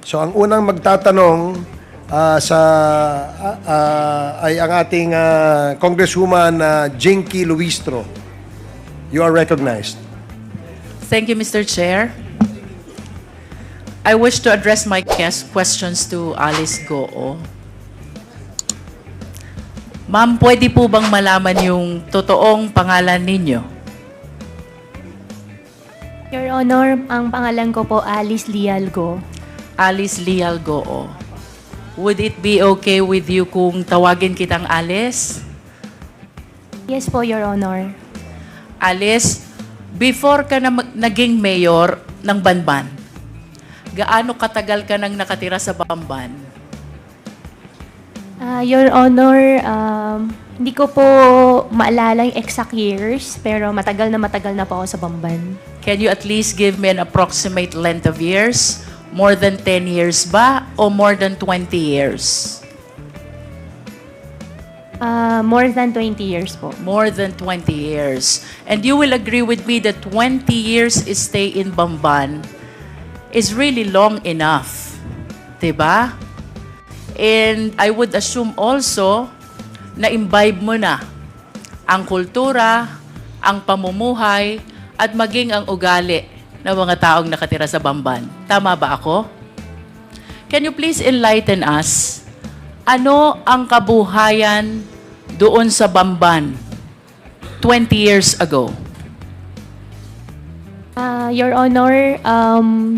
So ang unang magtatanong ay ang ating Congresswoman Jinky Luistro. You are recognized. Thank you, Mr. Chair. I wish to address my questions to Alice Guo. Ma'am, pwede po bang malaman yung totoong pangalan ninyo? Your Honor, ang pangalan ko po Alice Guo. Alice Guo. Would it be okay with you kung tawagin kitang Alice? Yes po, Your Honor. Alice, before ka na naging mayor ng Bamban, gaano katagal ka nang nakatira sa Bamban? Your Honor, hindi ko po maalala yung exact years, pero matagal na po ako sa Bamban. Can you at least give me an approximate length of years? More than 10 years ba o more than 20 years? More than 20 years po. More than 20 years. And you will agree with me that 20 years stay in Bamban is really long enough. Diba? And I would assume also na imbibe mo na ang kultura, ang pamumuhay, at maging ang ugali ng mga taong nakatira sa Bamban. Tama ba ako? Can you please enlighten us? Ano ang kabuhayan doon sa Bamban 20 years ago? Your Honor,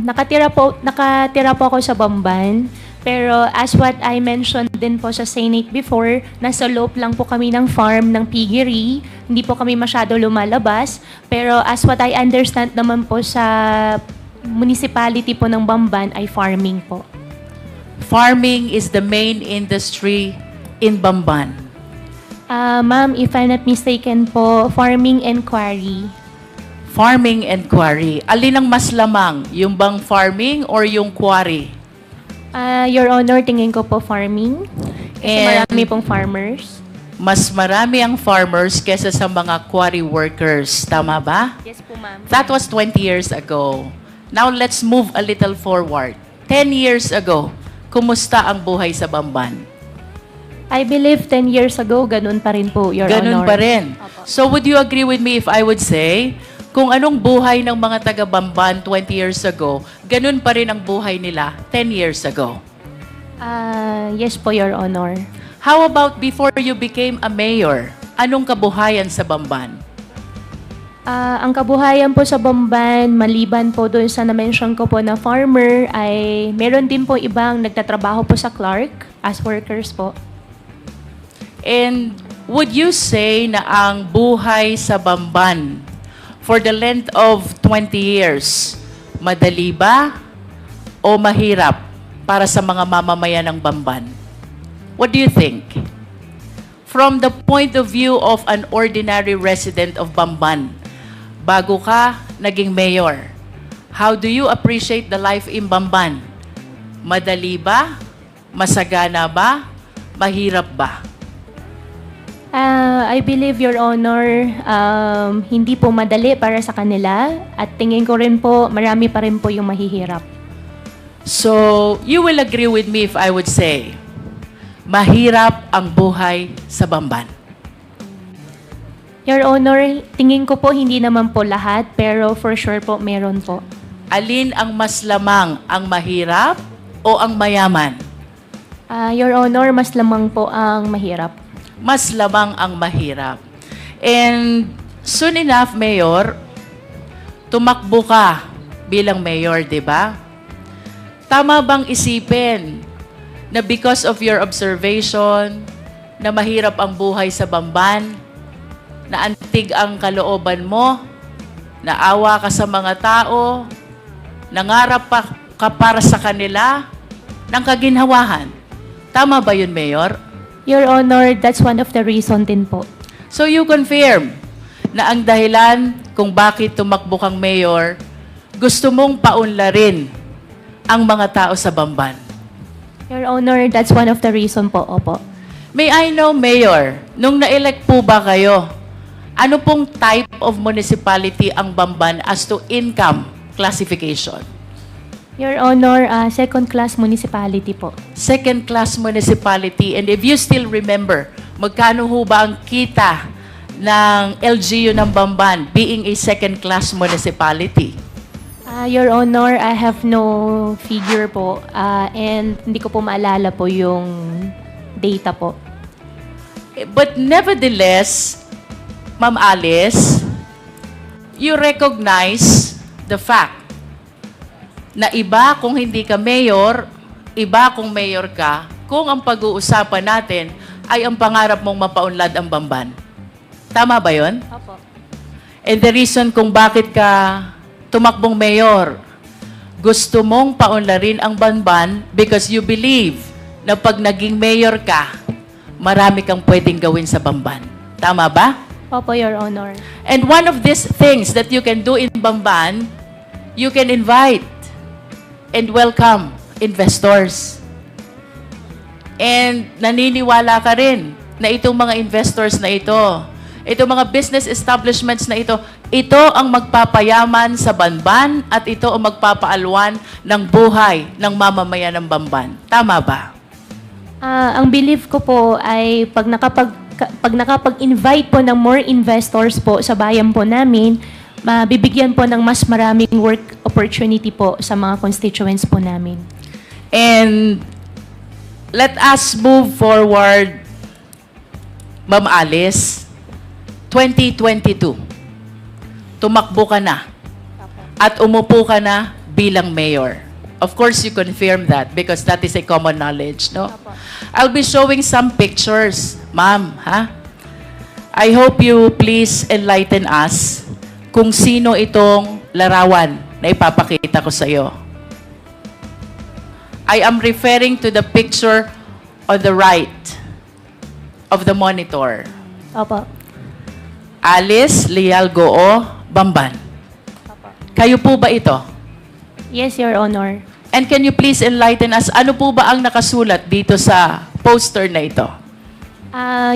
nakatira po ako sa Bamban. Pero as what I mentioned din po sa Senate before, nasa loob lang po kami ng farm ng piggery. Hindi po kami masyado lumalabas. Pero as what I understand naman po sa municipality po ng Bamban ay farming po. Farming is the main industry in Bamban. Ma'am, if I'm not mistaken po, farming and quarry. Farming and quarry. Alin ang mas lamang? Yung bang farming or yung quarry? Your Honor, tingin ko po farming. Kasi marami pong farmers. Mas marami ang farmers kesa sa mga quarry workers. Tama ba? Yes po, ma'am. That was 20 years ago. Now let's move a little forward. 10 years ago, kumusta ang buhay sa Bamban? I believe 10 years ago, ganun pa rin po, Your Ganun Honor. pa rin. So would you agree with me if I would say, kung anong buhay ng mga taga-Bamban 20 years ago, ganun pa rin ang buhay nila 10 years ago? Yes po, Your Honor. How about before you became a mayor? Anong kabuhayan sa Bamban? Ang kabuhayan po sa Bamban, maliban po doon sa na-mention ko po na farmer, ay meron din po ibang nagtatrabaho po sa Clark as workers po. And would you say na ang buhay sa Bamban for the length of 20 years, madali ba o mahirap para sa mga mamamayan ng Bamban? What do you think? From the point of view of an ordinary resident of Bamban, bago ka naging mayor, how do you appreciate the life in Bamban? Madali ba? Masagana ba? Mahirap ba? I believe, Your Honor, hindi po madali para sa kanila at tingin ko rin po, marami pa rin po yung mahihirap. So, you will agree with me if I would say, mahirap ang buhay sa Bamban. Your Honor, tingin ko po hindi naman po lahat, pero for sure po meron po. Alin ang mas lamang, ang mahirap o ang mayaman? Your Honor, mas lamang po ang mahirap. Mas lamang ang mahirap. And soon enough, Mayor, tumakbo ka bilang mayor, di ba? Tama bang isipin na because of your observation na mahirap ang buhay sa Bamban, na antig ang kalooban mo, naawa ka sa mga tao, nangarap ka para sa kanila ng kaginhawahan? Tama ba yun, Mayor? Your Honor, that's one of the reason din po. So you confirm na ang dahilan kung bakit tumakbo kang mayor, gusto mong paunlarin ang mga tao sa Bamban. Your Honor, that's one of the reason po, opo. May I know, Mayor, nung na-elect po ba kayo, ano pong type of municipality ang Bamban as to income classification? Your Honor, second-class municipality po. Second-class municipality. And if you still remember, magkano ho ba ang kita ng LGU ng Bamban being a second-class municipality? Your Honor, I have no figure po and hindi ko po maalala po yung data po. But nevertheless, Ma'am Alice, you recognize the fact na iba kung hindi ka mayor, iba kung mayor ka, kung ang pag-uusapan natin ay ang pangarap mong mapaunlad ang Bamban. Tama ba yun? Opo. And the reason kung bakit ka tumakbong mayor, gusto mong paunlarin ang Bamban because you believe na pag naging mayor ka, marami kang pwedeng gawin sa Bamban. Tama ba? Opo, Your Honor. And one of these things that you can do in Bamban, you can invite and welcome investors. And naniniwala ka rin na itong mga investors na ito, itong mga business establishments na ito ang magpapayaman sa Bamban at ito ang magpapaalwan ng buhay ng mamamayan ng Bamban. Tama ba? Ang belief ko po ay pag nakapag-invite po ng more investors po sa bayan po namin, mabibigyan po ng mas maraming work opportunity po sa mga constituents po namin. And let us move forward, Ma'am Alice. 2022, tumakbo ka na at umupo ka na bilang mayor. Of course, you confirm that because that is a common knowledge, no? I'll be showing some pictures, ma'am, ha? I hope you please enlighten us kung sino itong larawan na ipapakita ko sa iyo. I am referring to the picture on the right of the monitor. Opo. Alice Guo, Bamban. Kayo po ba ito? Yes, Your Honor. And can you please enlighten us, ano po ba ang nakasulat dito sa poster na ito?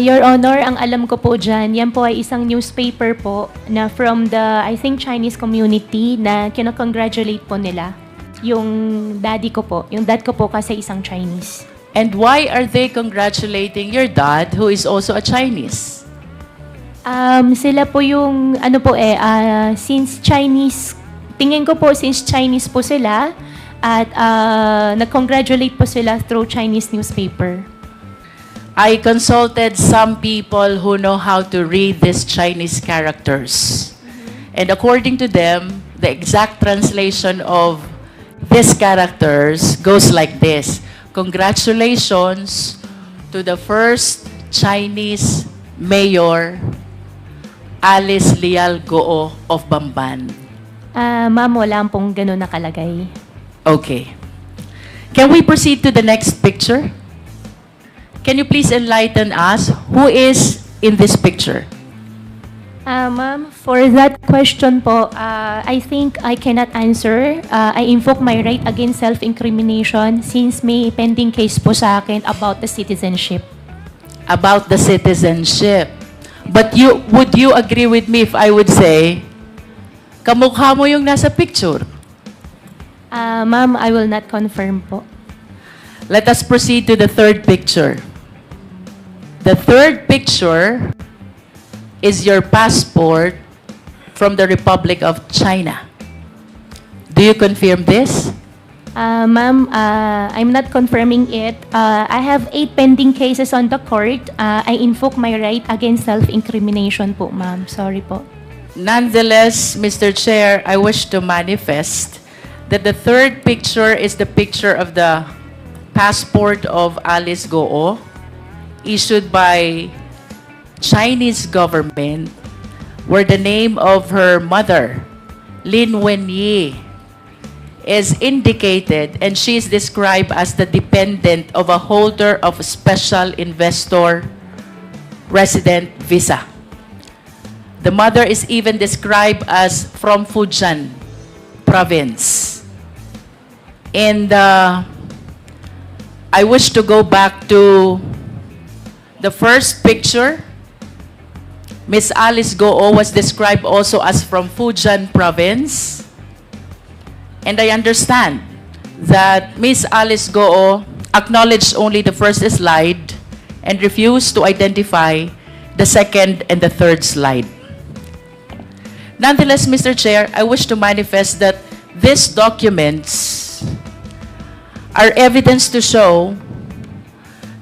Your Honor, ang alam ko po dyan, yan po ay isang newspaper po na from the, I think, Chinese community na kinakongratulate po nila. Yung daddy ko po. Yung dad ko po kasi isang Chinese. And why are they congratulating your dad who is also a Chinese? Sila po yung, since Chinese, tingin ko po since Chinese po sila, at nag-congratulate po sila through Chinese newspaper. I consulted some people who know how to read these Chinese characters. And according to them, the exact translation of these characters goes like this. Congratulations to the first Chinese mayor, Alice Guo of Bamban. Ma'am, wala pong gano'n nakalagay. Okay. Can we proceed to the next picture? Can you please enlighten us who is in this picture? Ma'am, for that question po, I think I cannot answer. I invoke my right against self-incrimination since may pending case po sa akin about the citizenship. About the citizenship. But would you agree with me if I would say, kamukha mo yung nasa picture? Ma'am, I will not confirm po. Let us proceed to the third picture. The third picture is your passport from the Republic of China. Do you confirm this? Ma'am, I'm not confirming it. I have 8 pending cases on the court. I invoke my right against self-incrimination po, ma'am. Sorry po. Nonetheless, Mr. Chair, I wish to manifest that the third picture is the picture of the passport of Alice Guo, issued by Chinese government, where the name of her mother, Lin Wenyi, is indicated, and she is described as the dependent of a holder of special investor resident visa. The mother is even described as from Fujian province. And I wish to go back to the first picture. Miss Alice Guo was described also as from Fujian province. And I understand that Ms. Alice Guo acknowledged only the first slide and refused to identify the second and the third slide. Nonetheless, Mr. Chair, I wish to manifest that these documents are evidence to show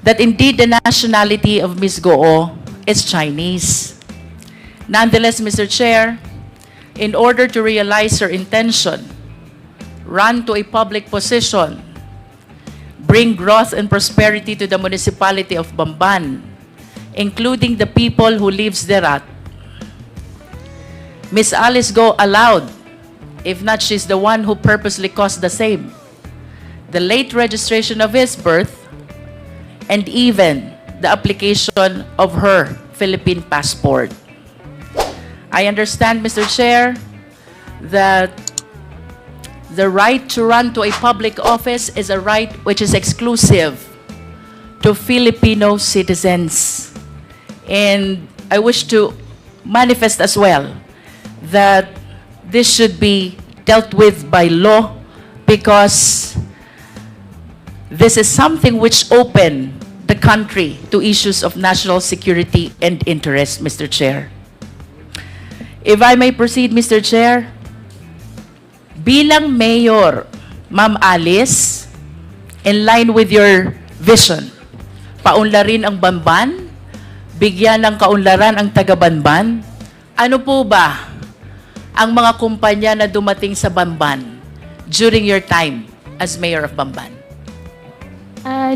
that indeed the nationality of Ms. Guo is Chinese. Nonetheless, Mr. Chair, in order to realize her intention, run to a public position, bring growth and prosperity to the municipality of Bamban, including the people who lives thereat, Ms. Alice Guo allowed, if not she's the one who purposely caused the same, the late registration of his birth, and even the application of her Philippine passport. I understand, Mr. Chair, that the right to run to a public office is a right which is exclusive to Filipino citizens. And I wish to manifest as well that this should be dealt with by law, because this is something which opened the country to issues of national security and interest, Mr. Chair. If I may proceed, Mr. Chair, bilang mayor, Ma'am Alice, in line with your vision, paunlarin ang Bamban, bigyan ng kaunlaran ang taga-Bamban, ano po ba ang mga kumpanya na dumating sa Bamban during your time as mayor of Bamban?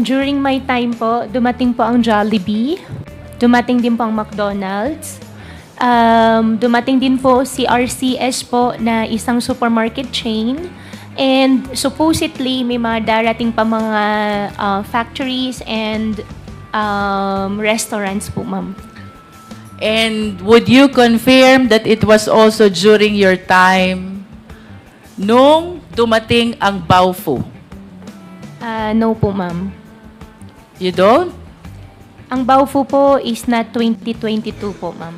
During my time po, dumating po ang Jollibee, dumating din po ang McDonald's, dumating din po si RCS po na isang supermarket chain, and supposedly may mga darating pa mga factories and restaurants po, ma'am. And would you confirm that it was also during your time nung dumating ang Baofu? No po, ma'am. You don't? Ang Baofu po is not 2022 po, ma'am.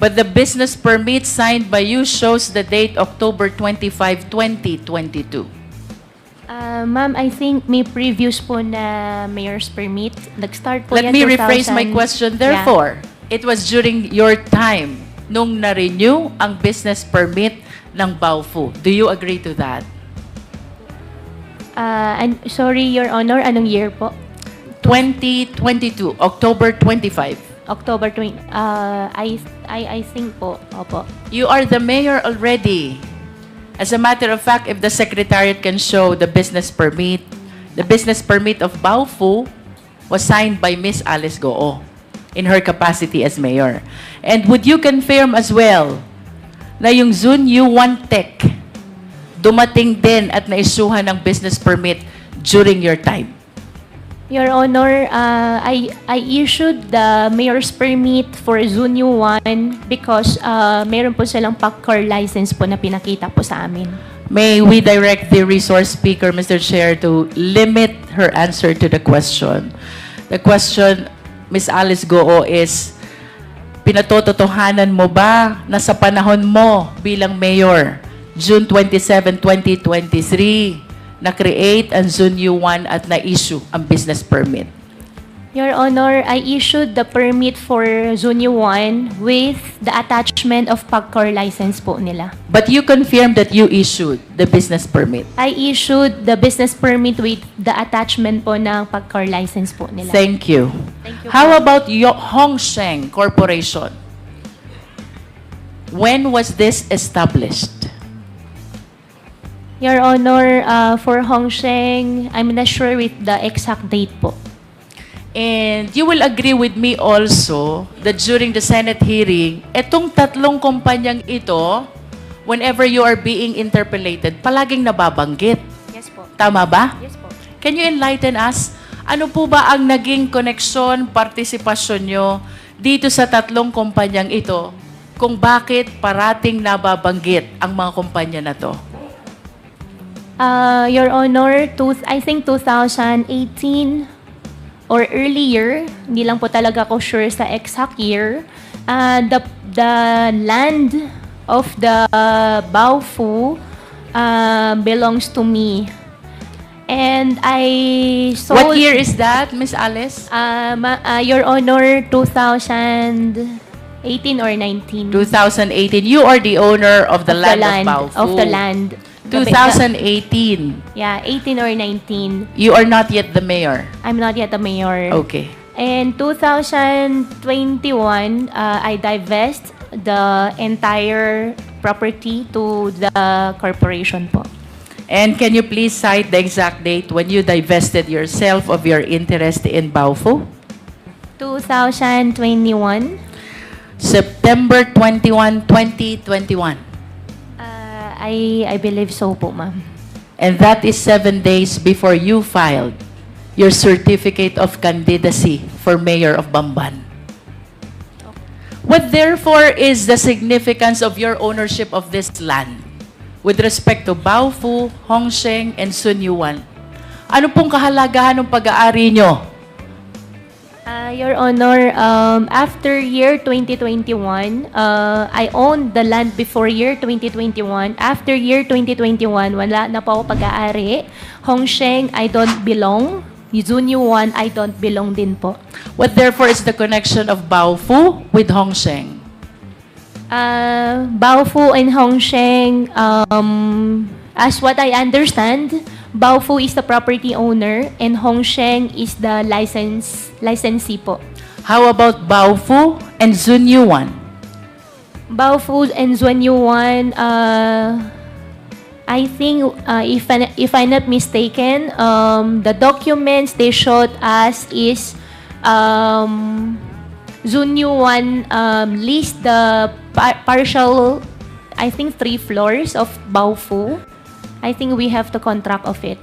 But the business permit signed by you shows the date October 25, 2022. Ma'am, I think may previous po na mayor's permit. Nag-start po Let yan me rephrase my question. Therefore, it was during your time nung na-renew ang business permit ng Baofu. Do you agree to that? Sorry, Your Honor, anong year po? 2022, October 25. October 20. I think po. Opo. You are the mayor already. As a matter of fact, if the secretariat can show the business permit of Baofu was signed by Miss Alice Guo in her capacity as mayor. And would you confirm as well na yung Zun U1 Tech dumating din at naisuhan ng business permit during your time? Your Honor, I issued the mayor's permit for Zunyu 1 because meron po silang pack-car license po na pinakita po sa amin. May we direct the resource speaker, Mr. Chair, to limit her answer to the question. The question, Ms. Alice Guo, is pinatototohanan mo ba na sa panahon mo bilang mayor, June 27, 2023, na-create ang Zunyu 1 at na-issue ang business permit? Your Honor, I issued the permit for Zunyu 1 with the attachment of pack-car license po nila. But you confirmed that you issued the business permit. I issued the business permit with the attachment po ng pack-car license po nila. Thank you. Thank you How po. about Hongsheng Corporation? When was this established? Your Honor, for Hongsheng, I'm not sure with the exact date po. And you will agree with me also that during the Senate hearing, etong tatlong kumpanyang ito, whenever you are being interpellated, palaging nababanggit. Yes po. Tama ba? Yes po. Can you enlighten us? Ano po ba ang naging koneksyon, partisipasyon nyo dito sa tatlong kumpanyang ito kung bakit parating nababanggit ang mga kumpanya na to? Your Honor, I think 2018 or earlier, hindi lang po talaga ako sure sa exact year, the land of the Baofu belongs to me. And I sold... What year is that, Miss Alice? Your Honor, 2018 or 19. 2018. You are the owner of the land of Baofu. Of the land. 2018. Yeah, 18 or 19. You are not yet the mayor. I'm not yet a mayor. Okay. And 2021, I divest the entire property to the corporation po. And can you please cite the exact date when you divested yourself of your interest in Baofu? 2021. September 21, 2021. I believe so po, ma'am. And that is 7 days before you filed your certificate of candidacy for mayor of Bamban. What therefore is the significance of your ownership of this land with respect to Baofu, Hongsheng, and Sunyuan? Ano pong kahalagahan ng pag-aari nyo? Your Honor, after year 2021, I owned the land before year 2021. After year 2021, wala na po ako pag-aari. Hongsheng, I don't belong. Zunyuan, I don't belong din po. What therefore is the connection of Baofu with Hongsheng? Baofu and Hongsheng, as what I understand, Baofu is the property owner and Hongsheng is the licensee po. How about Baofu and Zunyuan? Baofu and Zunyuan, I think, if I'm not mistaken, the documents they showed us is Zunyuan leased the partial, I think, 3 floors of Baofu. I think we have the contract of it.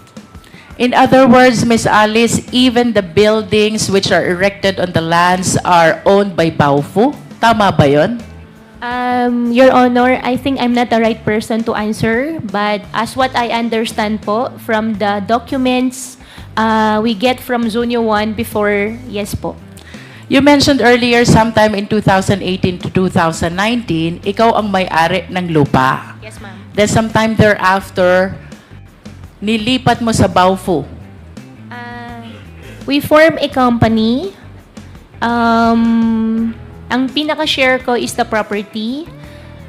In other words, Miss Alice, even the buildings which are erected on the lands are owned by Baofu? Tama ba yun? Your Honor, I think I'm not the right person to answer, but as what I understand po, from the documents we get from Zunyo 1 before, yes po. You mentioned earlier, sometime in 2018 to 2019, ikaw ang may-ari ng lupa. Yes, ma'am. Then sometime thereafter, nilipat mo sa Baofu. We form a company. Ang pinaka-share ko is the property.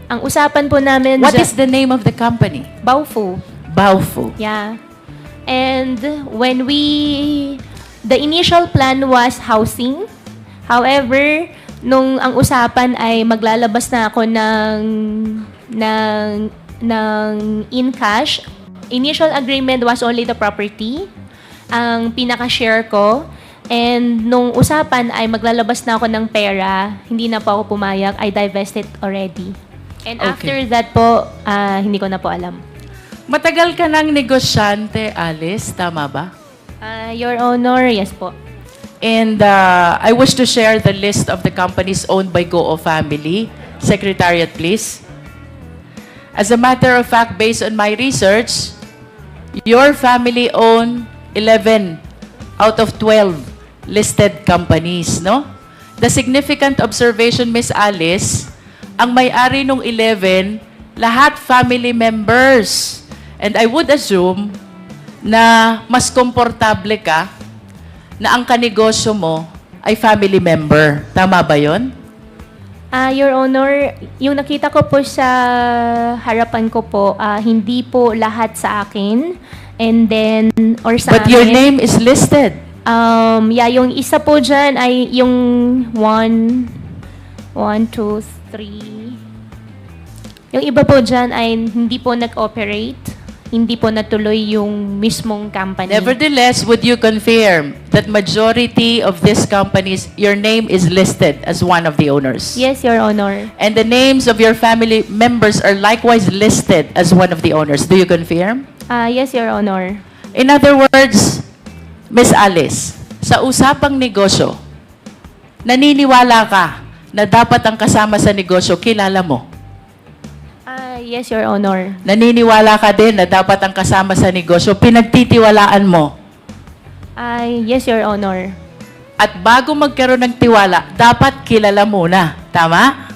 Ang usapan po namin... What is the name of the company? Baofu. Baofu. Yeah. And when the initial plan was housing. However, nung ang usapan ay maglalabas na ako ng in cash, initial agreement was only the property. Ang pinaka-share ko. And nung usapan ay maglalabas na ako ng pera, hindi na po ako pumayag, I divested already. And Okay. after that po, hindi ko na po alam. Matagal ka ng negosyante, Alice. Tama ba? Your Honor, yes po. And I wish to share the list of the companies owned by Guo family. Secretariat, please. As a matter of fact, based on my research, your family owned 11 out of 12 listed companies, no? The significant observation, Miss Alice, ang may-ari nung 11, lahat family members. And I would assume na mas komportable ka na ang kanegosyo mo ay family member. Tama ba yon? Your Honor, yung nakita ko po sa harapan ko po, hindi po lahat sa akin. And then, or sa But your amin. name is listed. Yeah, yung isa po dyan ay yung 1, 2, 3. Yung iba po dyan ay hindi po nag-operate. Hindi po natuloy yung mismong company. Nevertheless, would you confirm that majority of these companies, your name is listed as one of the owners? Yes, Your Honor. And the names of your family members are likewise listed as one of the owners. Do you confirm? Yes, Your Honor. In other words, Miss Alice, sa usapang negosyo, naniniwala ka na dapat ang kasama sa negosyo, kilala mo? Yes, Your Honor. Naniniwala ka din na dapat ang kasama sa negosyo, pinagtitiwalaan mo? Yes, Your Honor. At bago magkaroon ng tiwala, dapat kilala muna. Tama?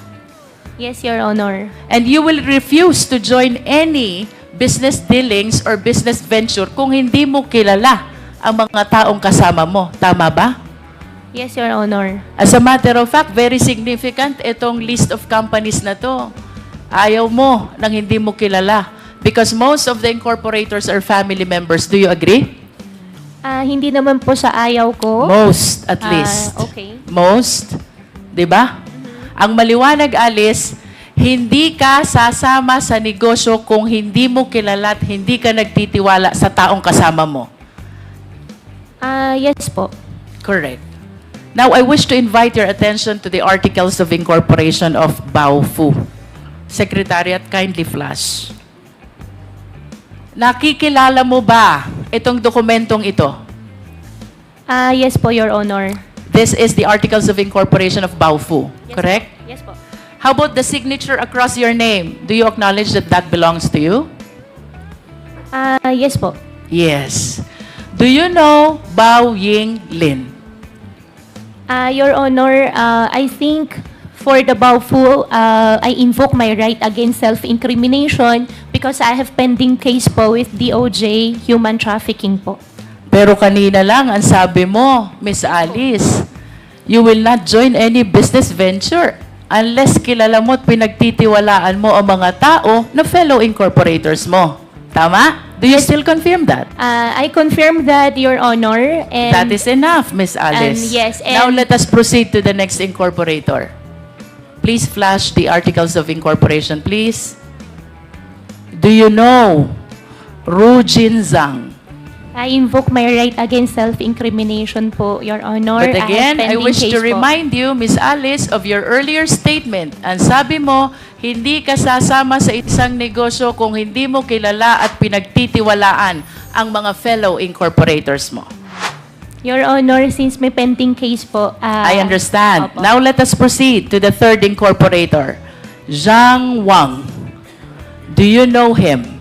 Yes, Your Honor. And you will refuse to join any business dealings or business venture kung hindi mo kilala ang mga taong kasama mo. Tama ba? Yes, Your Honor. As a matter of fact, very significant itong list of companies na to. Ayaw mo nang hindi mo kilala. Because most of the incorporators are family members. Do you agree? Hindi naman po sa ayaw ko. Most, at least. Okay. Most. Diba? Ang maliwanag, Alice, hindi ka sasama sa negosyo kung hindi mo kilala at hindi ka nagtitiwala sa taong kasama mo. Yes po. Correct. Now, I wish to invite your attention to the Articles of Incorporation of Baofu. Secretariat, kindly flash. Nakikilala mo ba itong dokumentong ito? Yes po, Your Honor. This is the Articles of Incorporation of Baofu, Yes, correct? Po. Yes po. How about the signature across your name? Do you acknowledge that that belongs to you? Yes po. Yes. Do you know Bao Ying Lin? Your Honor, I think for the Baofu, I invoke my right against self-incrimination because I have pending case po with DOJ human trafficking po. Pero kanina lang, ang sabi mo, Miss Alice, you will not join any business venture unless kilala mo at pinagtitiwalaan mo ang mga tao na fellow incorporators mo. Tama? Do you still confirm that? I confirm that, Your Honor. And That is enough, Miss Alice. yes, Now and- let us proceed to the next incorporator. Please flash the Articles of Incorporation, please. Do you know Ru Jin Zhang? I invoke my right against self-incrimination po, Your Honor. But again, I have pending wish case to po. remind you, Miss Alice, of your earlier statement. Ang sabi mo, hindi ka sasama sa isang negosyo kung hindi mo kilala at pinagtitiwalaan ang mga fellow incorporators mo. Your Honor, since may pending case po. I understand. Opo. Now let us proceed to the third incorporator, Zhang Wang. Do you know him?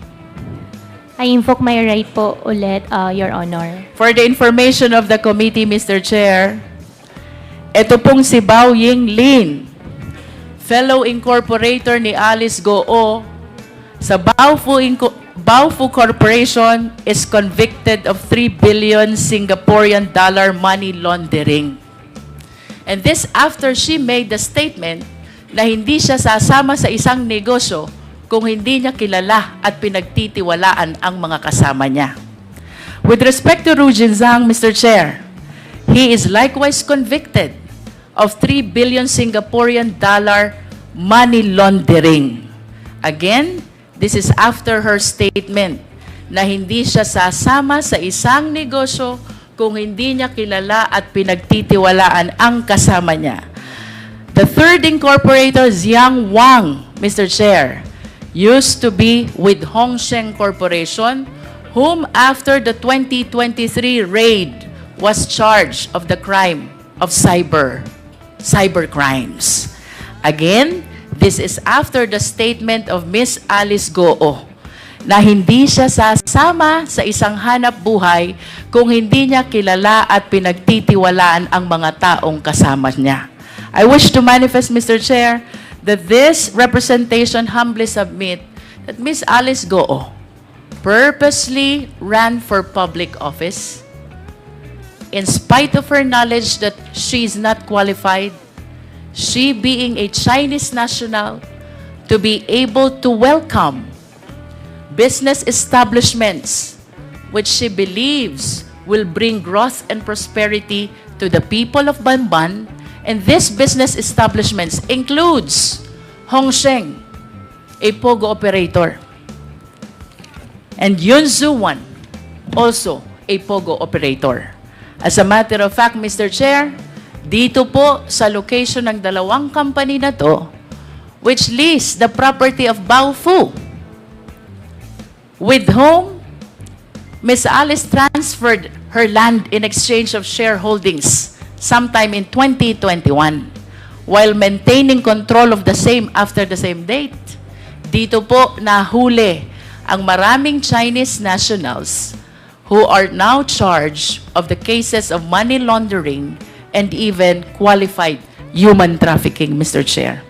I invoke my right po ulit, Your Honor. For the information of the committee, Mr. Chair, ito pong si Bao Ying Lin, fellow incorporator ni Alice Guo, sa Baofu Corporation is convicted of 3 billion Singaporean dollar money laundering. And this after she made the statement na hindi siya sasama sa isang negosyo kung hindi niya kilala at pinagtitiwalaan ang mga kasama niya. With respect to Ru Jin Zhang, Mr. Chair, he is likewise convicted of 3 billion Singaporean dollar money laundering. Again, this is after her statement na hindi siya sasama sa isang negosyo kung hindi niya kilala at pinagtitiwalaan ang kasama niya. The third incorporator, Zhang Wang, Mr. Chair, used to be with Hongsheng Corporation, whom after the 2023 raid was charged of the crime of cyber crimes. Again, this is after the statement of Miss Alice Guo na hindi siya sasama sa isang hanap buhay kung hindi niya kilala at pinagtitiwalaan ang mga taong kasama niya. I wish to manifest, Mr. Chair, that this representation humbly submit that Miss Alice Guo purposely ran for public office in spite of her knowledge that she is not qualified, she being a Chinese national, to be able to welcome business establishments which she believes will bring growth and prosperity to the people of Bamban. And this business establishments includes Hongsheng, a pogo operator, and Yun Zuwan, also a pogo operator. As a matter of fact, Mr. Chair, dito po sa location ng dalawang company na to, which lease the property of Baofu, with whom Ms. Alice transferred her land in exchange of shareholdings sometime in 2021, while maintaining control of the same after the same date. Dito po nahuli ang maraming Chinese nationals who are now charged of the cases of money laundering and even qualified human trafficking, Mr. Chair.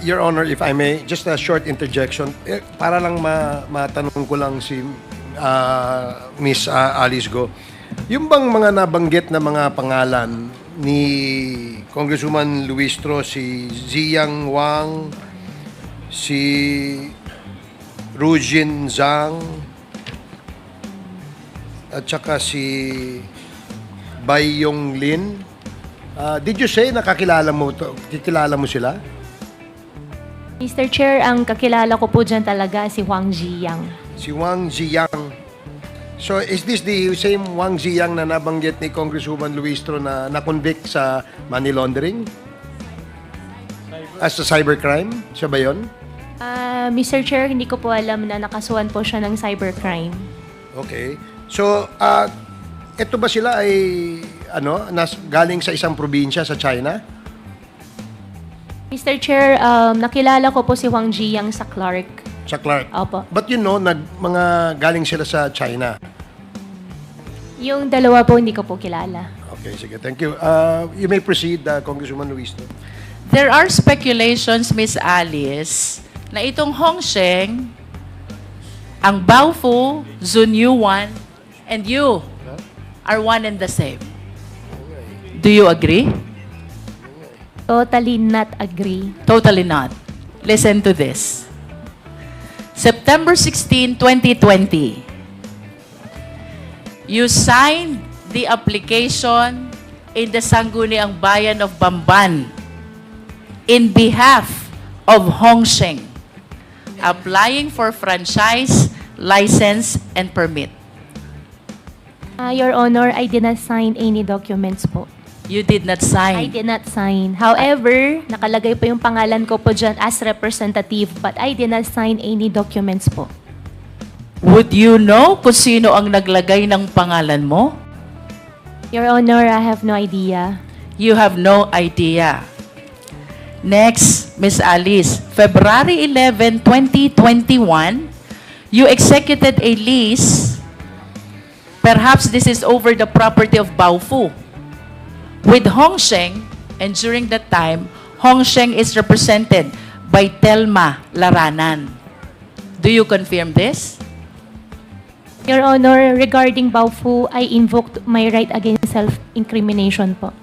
Your Honor, if I may, just a short interjection. Para lang matanong ko lang si Miss Alice Guo. Yung bang mga nabanggit na mga pangalan ni Congresswoman Luistro, si Ziyang Wang, si Rujin Zhang, at saka si Bai Yong Lin, did you say nakakilala mo sila? Mr. Chair, ang kakilala ko po dyan talaga si Wang Ziyang. Si Wang Ziyang. So, is this the same Wang Ziyang na nabanggit ni Congresswoman Luistro na na-convict sa money laundering? As a cybercrime? Siya ba yun? Mr. Chair, hindi ko po alam na nakasuhan po siya ng cybercrime. Okay. So, ito ba sila ay galing sa isang probinsya sa China? Mr. Chair, nakilala ko po si Wang Ziyang sa Clark. Sa Clark? Opo. But you know, mga galing sila sa China. Yung dalawa po, hindi ko po kilala. Okay, sige. Thank you. You may proceed, Congresswoman Luistro. There are speculations, Miss Alice, na itong Hongsheng, ang Baofu, Zunyuan, and you are one and the same. Do you agree? Totally not agree. Totally not. Listen to this. September 16, 2020, you signed the application in the Sangguniang Bayan of Bamban in behalf of Hongsheng, applying for franchise, license, and permit. Your Honor, I did not sign any documents po. You did not I sign. did not sign. However, nakalagay po yung pangalan ko po dyan as representative, but I did not sign any documents po. Would you know kung sino ang naglagay ng pangalan mo? Your Honor, I have no idea. You have no idea. Next, Miss Alice, February 11, 2021, you executed a lease. Perhaps this is over the property of Baofu with Hongsheng, and during that time, Hongsheng is represented by Telma Laranan. Do you confirm this? Your Honor, regarding Baofu, I invoked my right against self-incrimination po.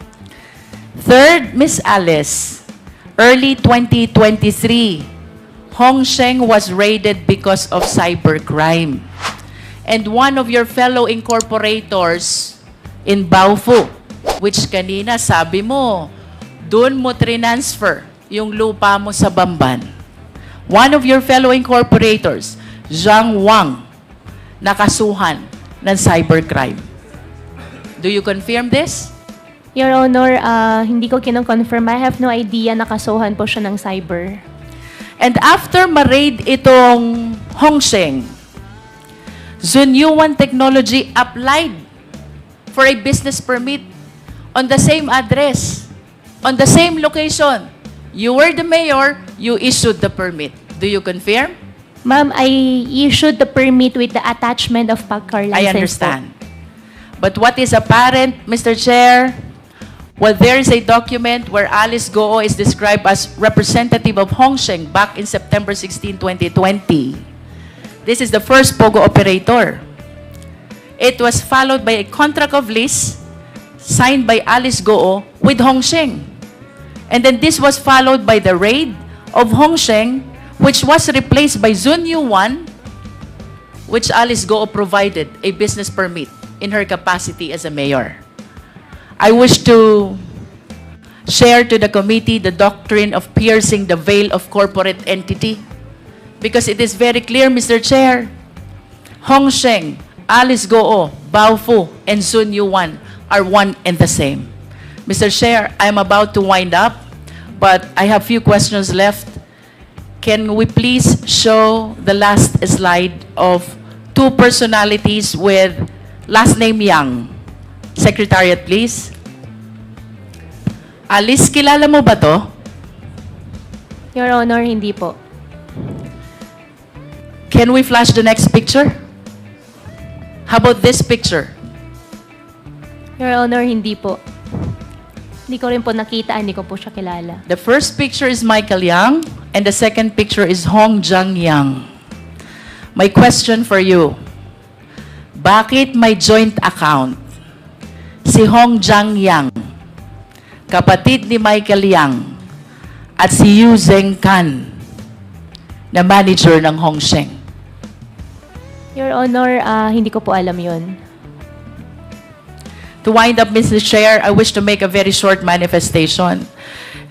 Third, Miss Alice, early 2023, Hongsheng was raided because of cybercrime. And one of your fellow incorporators in Baofu, which kanina sabi mo, doon mo transfer yung lupa mo sa Bamban. One of your fellow incorporators, Zhang Wang, nakasuhan ng cybercrime. Do you confirm this? Your Honor, hindi ko kino-confirm. I have no idea nakasuhan po siya ng cyber. And after ma-raid itong Hongsheng, Zunyuan Technology applied for a business permit on the same address, on the same location. You were the mayor, you issued the permit. Do you confirm? Ma'am, I issued the permit with the attachment of PAGCAR license. I understand. But what is apparent, Mr. Chair, well, there is a document where Alice Guo is described as representative of Hongsheng back in September 16, 2020. This is the first POGO operator. It was followed by a contract of lease signed by Alice Guo with Hongsheng. And then this was followed by the raid of Hongsheng, which was replaced by Zunyuan, which Alice Guo provided a business permit in her capacity as a mayor. I wish to share to the committee the doctrine of piercing the veil of corporate entity, because it is very clear, Mr. Chair, Hongsheng, Alice Guo, Baofu, and Zunyuan are one and the same. Mr. Chair, I'm about to wind up, but I have few questions left. Can we please show the last slide of two personalities with last name Yang? Secretariat, please. Alice, kilala mo ba to? Your Honor, hindi po. Can we flash the next picture? How about this picture? Your Honor, hindi po. Hindi ko rin po nakita, hindi ko po siya kilala. The first picture is Michael Yang, and the second picture is Hong Jang Yang. My question for you, bakit may joint account si Hong Jang Yang, kapatid ni Michael Yang, at si Yu Zeng Kan, na manager ng Hong Sheng? Your Honor, hindi ko po alam yun. To wind up, Mr. Chair, I wish to make a very short manifestation.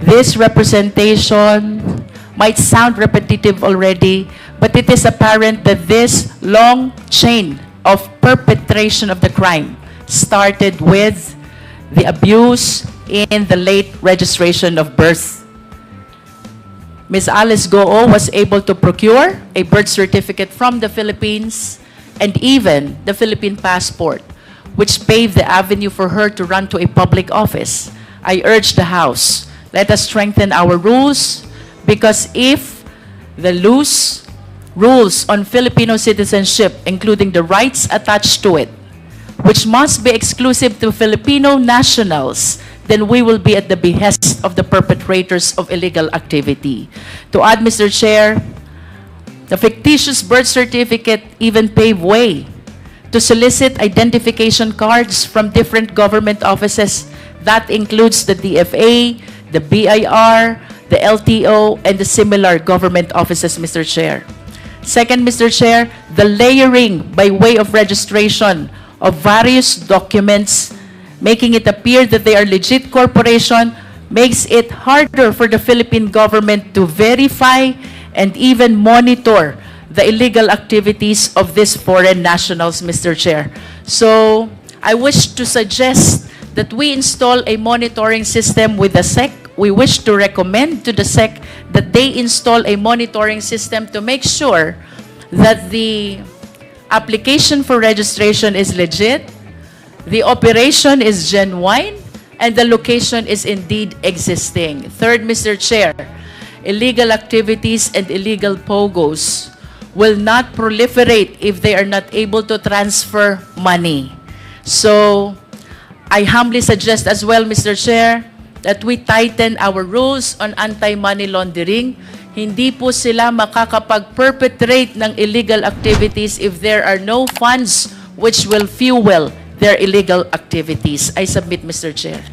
This representation might sound repetitive already, but it is apparent that this long chain of perpetration of the crime started with the abuse in the late registration of birth. Ms. Alice Guo was able to procure a birth certificate from the Philippines and even the Philippine passport, which paved the avenue for her to run to a public office. I urge the House, let us strengthen our rules, because if the loose rules on Filipino citizenship, including the rights attached to it, which must be exclusive to Filipino nationals, then we will be at the behest of the perpetrators of illegal activity. To add, Mr. Chair, the fictitious birth certificate even paved way to solicit identification cards from different government offices. That includes the DFA, the BIR, the LTO, and the similar government offices, Mr. Chair. Second, Mr. Chair, the layering by way of registration of various documents, making it appear that they are legit corporation, makes it harder for the Philippine government to verify and even monitor the illegal activities of these foreign nationals, Mr. Chair. So, I wish to suggest that we install a monitoring system with the SEC. We wish to recommend to the SEC that they install a monitoring system to make sure that the application for registration is legit, the operation is genuine, and the location is indeed existing. Third, Mr. Chair, illegal activities and illegal POGOs will not proliferate if they are not able to transfer money. So, I humbly suggest as well, Mr. Chair, that we tighten our rules on anti-money laundering. Hindi po sila makakapag-perpetrate ng illegal activities if there are no funds which will fuel their illegal activities. I submit, Mr. Chair.